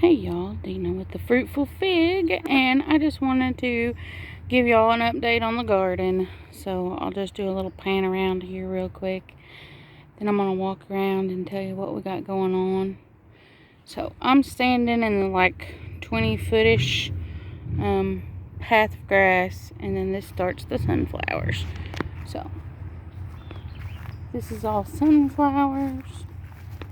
Hey y'all, Dina with the Fruitful Fig, and I just wanted to give y'all an update on the garden. So I'll just do a little pan around here real quick. Then I'm gonna walk around and tell you what we got going on. So I'm standing in the like 20-foot-ish path of grass, and then this starts the sunflowers. So this is all sunflowers.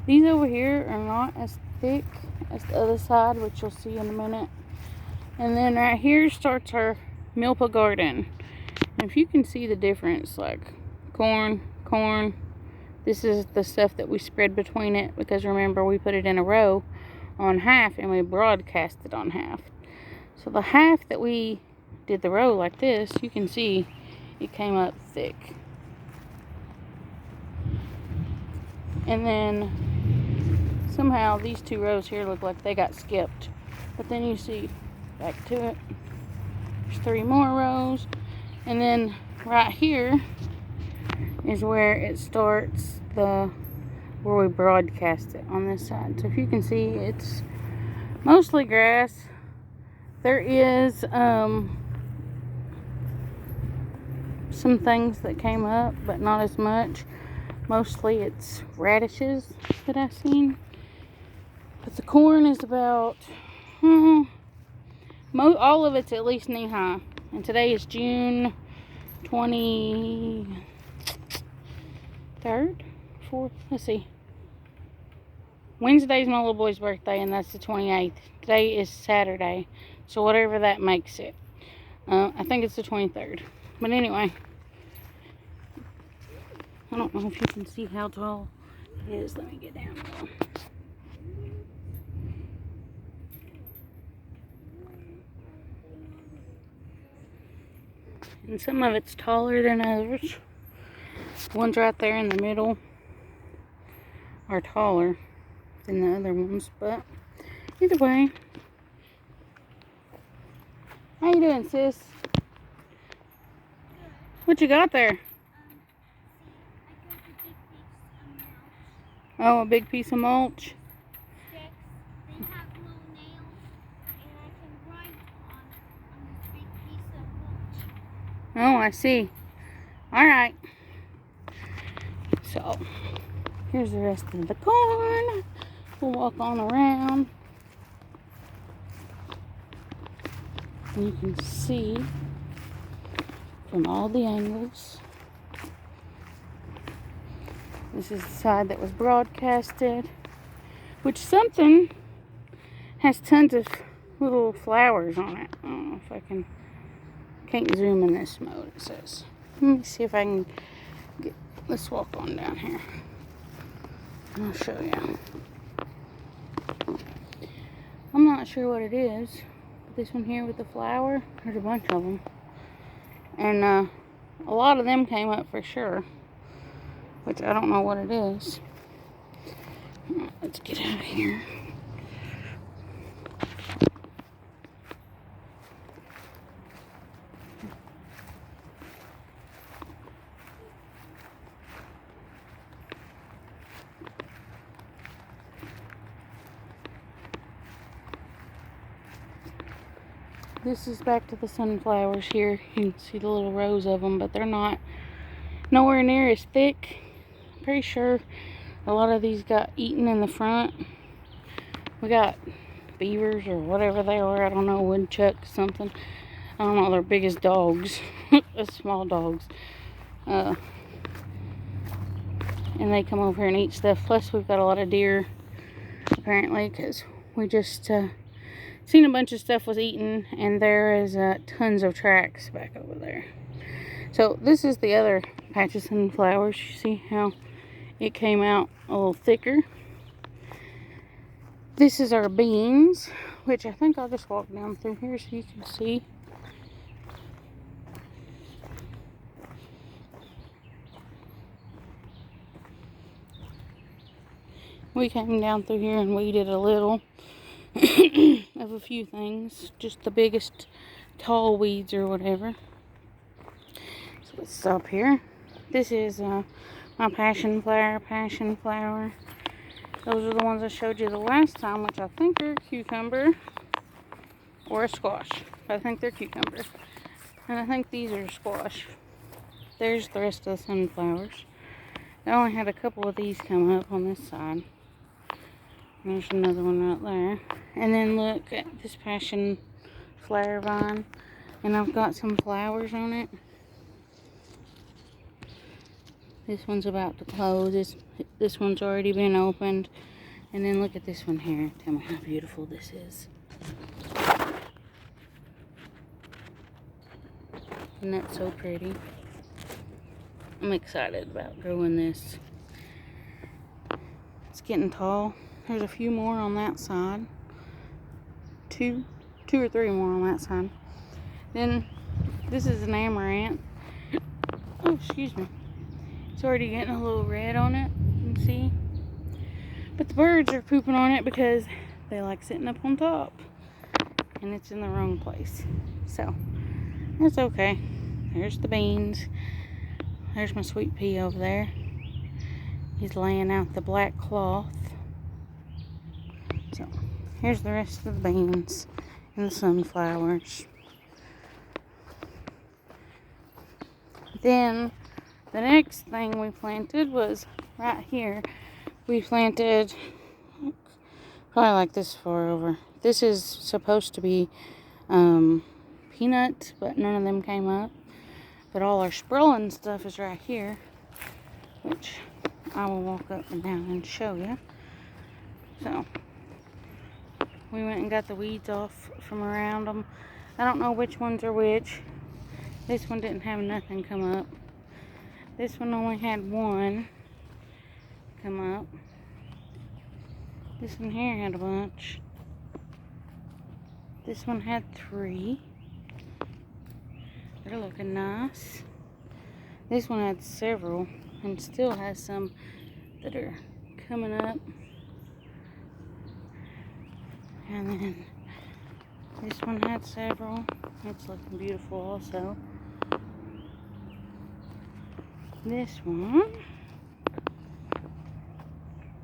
These over here are not as thick as the other side, which you'll see in a minute. And then right here starts our milpa garden. And if you can see the difference, like corn, this is the stuff that we spread between it, because remember we put it in a row on half and we broadcast it on half. So the half that we did the row like this, you can see it came up thick. And then somehow these two rows here look like they got skipped. But then you see, back to it, there's 3 more rows. And then right here is where it starts where we broadcast it on this side. So if you can see, it's mostly grass. There is some things that came up, but not as much. Mostly it's radishes that I've seen. But the corn is about, all of it's at least knee high. And today is June 23rd, 4th, let's see. Wednesday's my little boy's birthday, and that's the 28th. Today is Saturday, so whatever that makes it. I think it's the 23rd. But anyway, I don't know if you can see how tall it is. Let me get down there. And some of it's taller than others. Ones right there in the middle are taller than the other ones, but either way. How you doing, sis? What you got there? Oh, a big piece of mulch. They have little nails, and I can write on this big piece of mulch. Oh, I see. Alright. So, here's the rest of the corn. We'll walk on around. And you can see from all the angles. This is the side that was broadcasted, which something has tons of little flowers on it. I don't know if I can't zoom in this mode, it says. Let me see if I can let's walk on down here. I'll show you. I'm not sure what it is, but this one here with the flower, there's a bunch of them. And a lot of them came up for sure, which I don't know what it is. Let's get out of here. This is back to the sunflowers here. You can see the little rows of them, but they're not nowhere near as thick. I'm pretty sure a lot of these got eaten in the front. We got beavers or whatever they are. I don't know, woodchucks, something. I don't know, they're big as dogs. Small dogs. And they come over here and eat stuff. Plus, we've got a lot of deer, apparently, because we just seen a bunch of stuff was eaten, and there is tons of tracks back over there. So this is the other patch of sunflowers. You see how it came out a little thicker. This is our beans, which I think I'll just walk down through here so you can see. We came down through here and weeded a little of a few things, just the biggest tall weeds or whatever. So let's stop here. This is my passion flower. Those are the ones I showed you the last time, which I think are a cucumber or a squash. I think they're cucumber. And I think these are squash. There's the rest of the sunflowers. I only had a couple of these come up on this side. There's another one right there. And then look at this passion flower vine. And I've got some flowers on it. This one's about to close. This one's already been opened. And then look at this one here. Tell me how beautiful this is. Isn't that so pretty? I'm excited about growing this. It's getting tall. There's a few more on that side. Two or three more on that side. Then this is an amaranth. Oh, excuse me. It's already getting a little red on it. You can see. But the birds are pooping on it because they like sitting up on top. And it's in the wrong place. So, that's okay. There's the beans. There's my sweet pea over there. He's laying out the black cloth. So, here's the rest of the beans and the sunflowers. Then, the next thing we planted was right here. We planted, probably like this far over. This is supposed to be peanuts, but none of them came up. But all our Sproulin stuff is right here, which I will walk up and down and show you. So, we went and got the weeds off from around them. I don't know which ones are which. This one didn't have nothing come up. This one only had one come up. This one here had a bunch. This one had 3. They're looking nice. This one had several and still has some that are coming up. And then this one had several. It's looking beautiful also. This one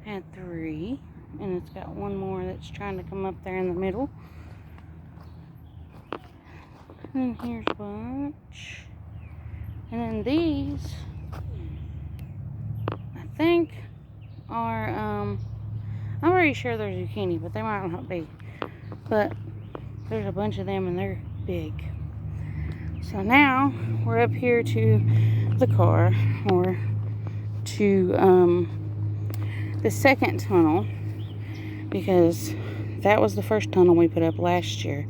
had 3, and it's got one more that's trying to come up there in the middle. And then here's a bunch. And then these, I think, are, I'm pretty sure they're zucchini, but they might not be. But there's a bunch of them, and they're big. So now, we're up here to the car, or to the second tunnel, because that was the first tunnel we put up last year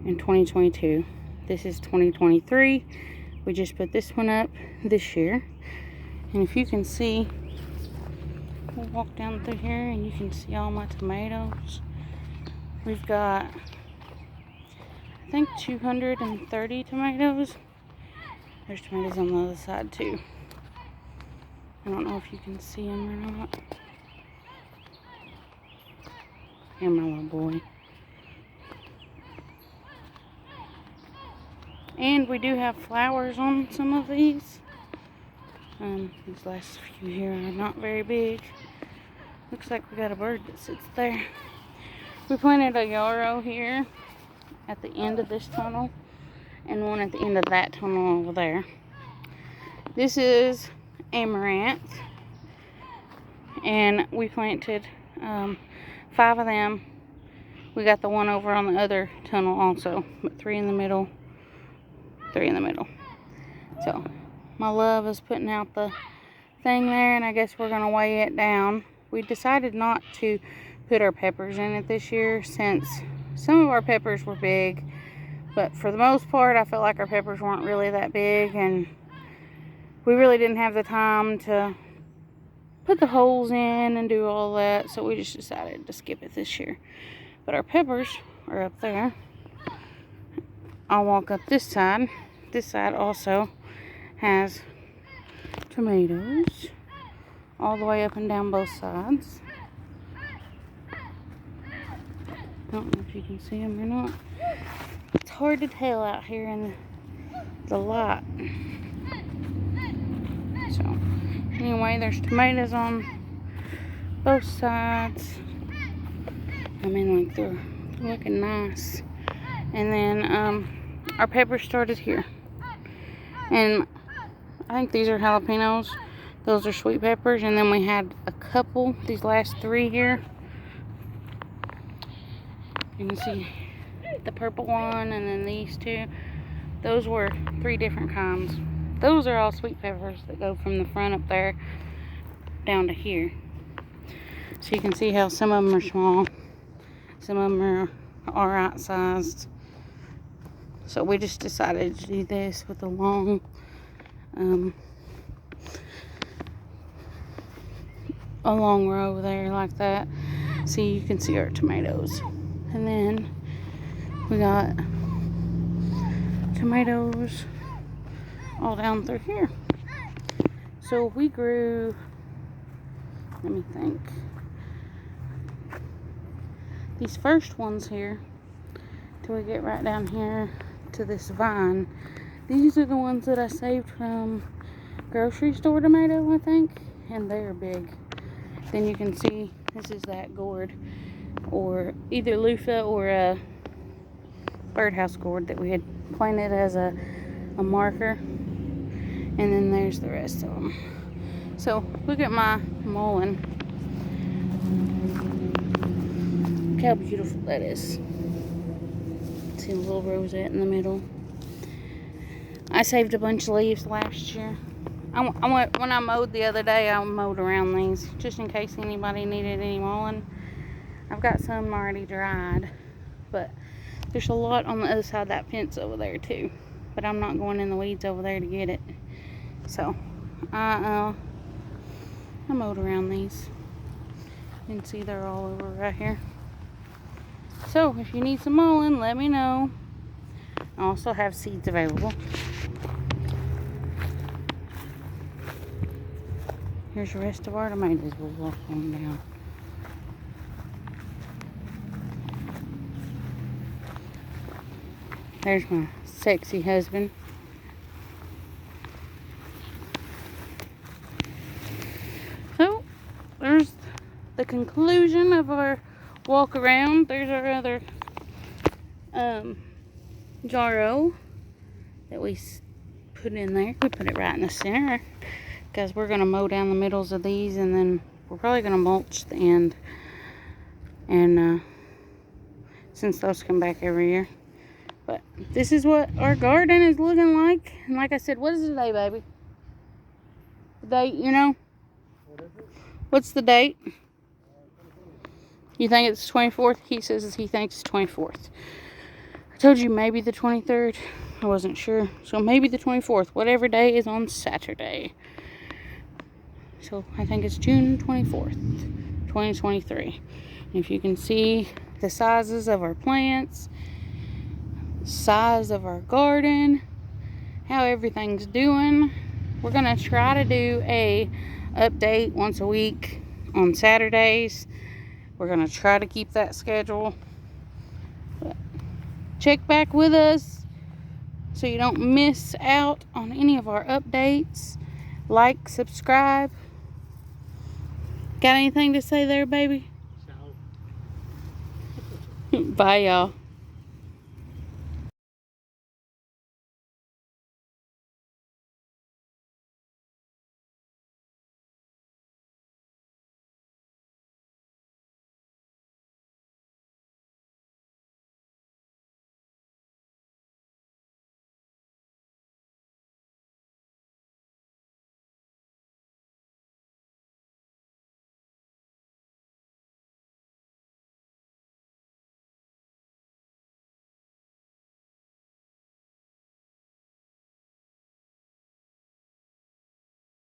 in 2022. This is 2023. We just put this one up this year. And if you can see, we'll walk down through here and you can see all my tomatoes. We've got, I think, 230 tomatoes. There's tomatoes on the other side too. I don't know if you can see them or not. Here, my little boy. And we do have flowers on some of these. These last few here are not very big. Looks like we got a bird that sits there. We planted a yarrow here at the end of this tunnel, and one at the end of that tunnel over there. This is amaranth, and we planted 5 of them. We got the one over on the other tunnel also, but 3 in the middle, 3 in the middle. So my love is putting out the thing there, and I guess we're gonna weigh it down. We decided not to put our peppers in it this year, since some of our peppers were big, but for the most part I felt like our peppers weren't really that big, and we really didn't have the time to put the holes in and do all that, so we just decided to skip it this year. But our peppers are up there. I'll walk up this side. This side also has tomatoes all the way up and down both sides. I don't know if you can see them or not. It's hard to tell out here in the light. So, anyway, there's tomatoes on both sides. I mean, like, they're looking nice. And then our peppers started here. And I think these are jalapenos. Those are sweet peppers. And then we had a couple, these last 3 here. You can see the purple one and then these 2. Those were 3 different kinds. Those are all sweet peppers that go from the front up there down to here. So you can see how some of them are small. Some of them are alright sized. So we just decided to do this with a long row there like that. So you can see our tomatoes. And then we got tomatoes all down through here. So we grew, let me think, these first ones here till we get right down here to this vine. These are the ones that I saved from grocery store tomato, I think, and they're big. Then you can see this is that gourd, or either loofah or a birdhouse gourd that we had planted as a marker. And then there's the rest of them. So look at my mullein. Look how beautiful that is. See a little rosette in the middle. I saved a bunch of leaves last year. When I mowed the other day, I mowed around these just in case anybody needed any mullein. I've got some already dried, but there's a lot on the other side of that fence over there too. But I'm not going in the weeds over there to get it. So I mowed around these. You can see they're all over right here. So if you need some mullein, let me know. I also have seeds available. Here's the rest of our tomatoes. We'll walk on down. There's my sexy husband. So there's the conclusion of our walk around. There's our other jarro that we put in there. We put it right in the center because we're going to mow down the middles of these, and then we're probably going to mulch the end. And since those come back every year. But this is what our garden is looking like. And like I said, what is the day, baby? The date, you know? What is it? What's the date? You think it's the 24th? He says he thinks it's 24th. I told you maybe the 23rd. I wasn't sure. So maybe the 24th. Whatever day is on Saturday. So I think it's June 24th, 2023. If you can see the sizes of our plants, size of our garden, how everything's doing. We're gonna try to do a update once a week on Saturdays. We're gonna try to keep that schedule. But check back with us so you don't miss out on any of our updates. Like, subscribe. Got anything to say there, baby? So. Bye, y'all.